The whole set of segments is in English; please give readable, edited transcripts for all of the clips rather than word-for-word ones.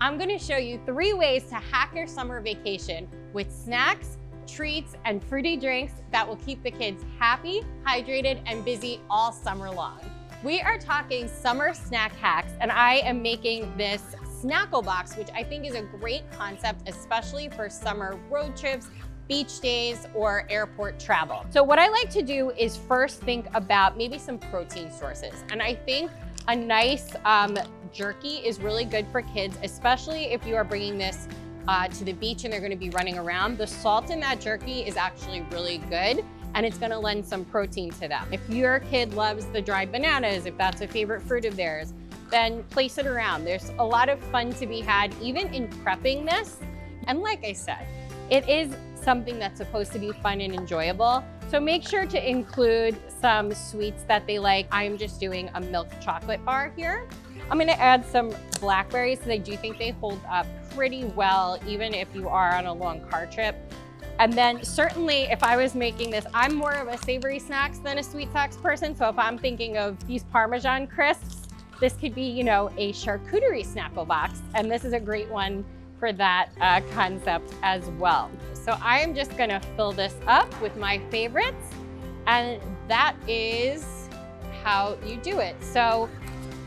I'm gonna show you 3 ways to hack your summer vacation with snacks, treats, and fruity drinks that will keep the kids happy, hydrated, and busy all summer long. We are talking summer snack hacks, and I am making this Snackle box, which I think is a great concept, especially for summer road trips, beach days, or airport travel. So what I like to do is first think about maybe some protein sources. And I think a nice jerky is really good for kids, especially if you are bringing this to the beach and they're gonna be running around. The salt in that jerky is actually really good, and it's gonna lend some protein to them. If your kid loves the dried bananas, if that's a favorite fruit of theirs, then place it around. There's a lot of fun to be had even in prepping this. And like I said, it is something that's supposed to be fun and enjoyable. So make sure to include some sweets that they like. I'm just doing a milk chocolate bar here. I'm gonna add some blackberries because I do think they hold up pretty well, even if you are on a long car trip. And then certainly if I was making this, I'm more of a savory snacks than a sweet snacks person. So if I'm thinking of these Parmesan crisps, this could be, you know, a charcuterie Snackle box. And this is a great one for that concept as well. So I am just gonna fill this up with my favorites, and that is how you do it. So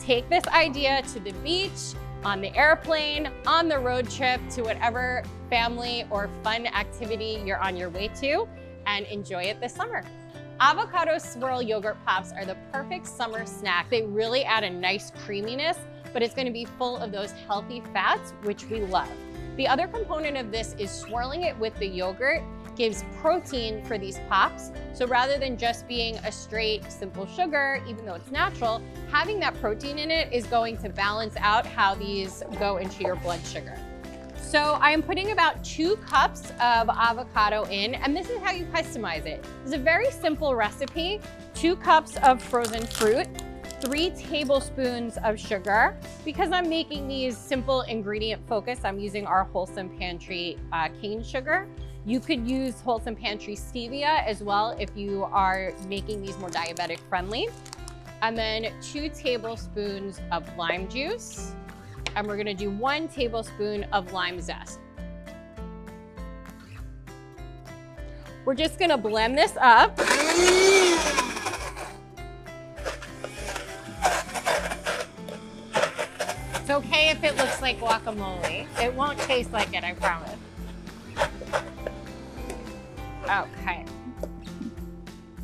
take this idea to the beach, on the airplane, on the road trip, to whatever family or fun activity you're on your way to, and enjoy it this summer. Avocado Swirl yogurt pops are the perfect summer snack. They really add a nice creaminess, but it's gonna be full of those healthy fats, which we love. The other component of this is swirling it with the yogurt gives protein for these pops. So rather than just being a straight, simple sugar, even though it's natural, having that protein in it is going to balance out how these go into your blood sugar. So I'm putting about 2 cups of avocado in, and this is how you customize it. It's a very simple recipe: 2 cups of frozen fruit, 3 tablespoons of sugar. Because I'm making these simple ingredient focus, I'm using our Wholesome Pantry cane sugar. You could use Wholesome Pantry stevia as well if you are making these more diabetic friendly. And then 2 tablespoons of lime juice. And we're gonna do 1 tablespoon of lime zest. We're just gonna blend this up. It's okay if it looks like guacamole. It won't taste like it, I promise. Okay.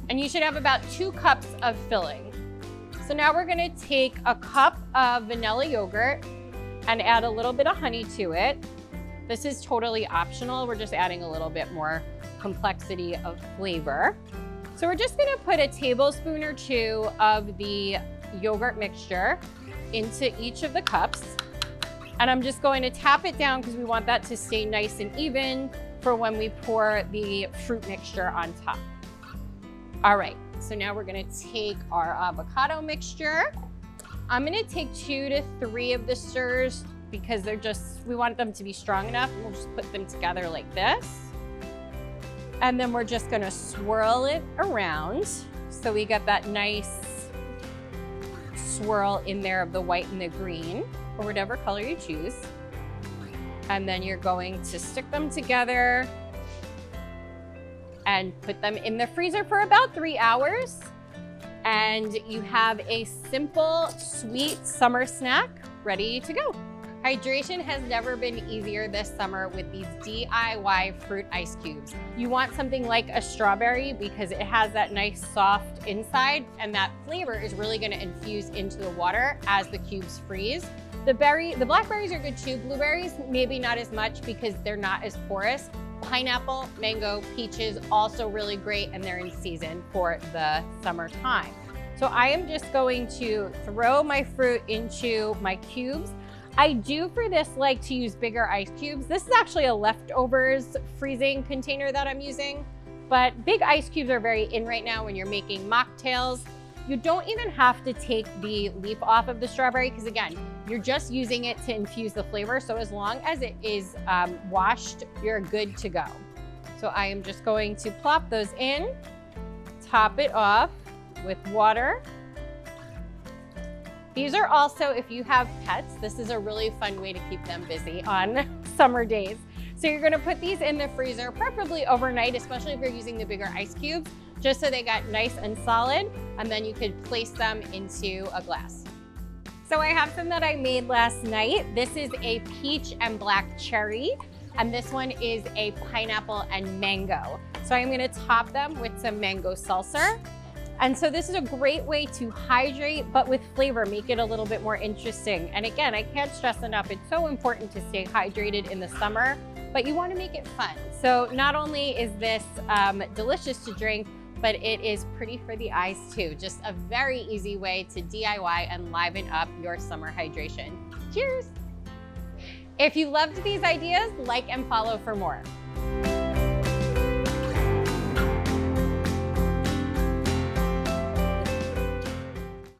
And you should have about 2 cups of filling. So now we're gonna take a cup of vanilla yogurt and add a little bit of honey to it. This is totally optional. We're just adding a little bit more complexity of flavor. So we're just gonna put a tablespoon or 2 of the yogurt mixture into each of the cups. And I'm just going to tap it down because we want that to stay nice and even for when we pour the fruit mixture on top. All right, so now we're gonna take our avocado mixture. I'm gonna take 2 to 3 of the stirs because we want them to be strong enough. And we'll just put them together like this. And then we're just gonna swirl it around so we get that nice swirl in there of the white and the green, or whatever color you choose. And then you're going to stick them together and put them in the freezer for about 3 hours. And you have a simple, sweet summer snack ready to go. Hydration has never been easier this summer with these DIY fruit ice cubes. You want something like a strawberry because it has that nice soft inside, and that flavor is really gonna infuse into the water as the cubes freeze. The blackberries are good too. Blueberries, maybe not as much because they're not as porous. Pineapple, mango, peaches, also really great, and they're in season for the summertime. So I am just going to throw my fruit into my cubes. I do for this like to use bigger ice cubes. This is actually a leftovers freezing container that I'm using, but big ice cubes are very in right now when you're making mocktails. You don't even have to take the leaf off of the strawberry because again, you're just using it to infuse the flavor. So as long as it is washed, you're good to go. So I am just going to plop those in, top it off with water, These are also, if you have pets, this is a really fun way to keep them busy on summer days. So you're gonna put these in the freezer, preferably overnight, especially if you're using the bigger ice cubes, just so they got nice and solid, and then you could place them into a glass. So I have some that I made last night. This is a peach and black cherry, and this one is a pineapple and mango. So I'm gonna top them with some mango salsa. And so this is a great way to hydrate, but with flavor, make it a little bit more interesting. And again, I can't stress enough, it's so important to stay hydrated in the summer, but you wanna make it fun. So not only is this delicious to drink, but it is pretty for the eyes too. Just a very easy way to DIY and liven up your summer hydration. Cheers! If you loved these ideas, like and follow for more.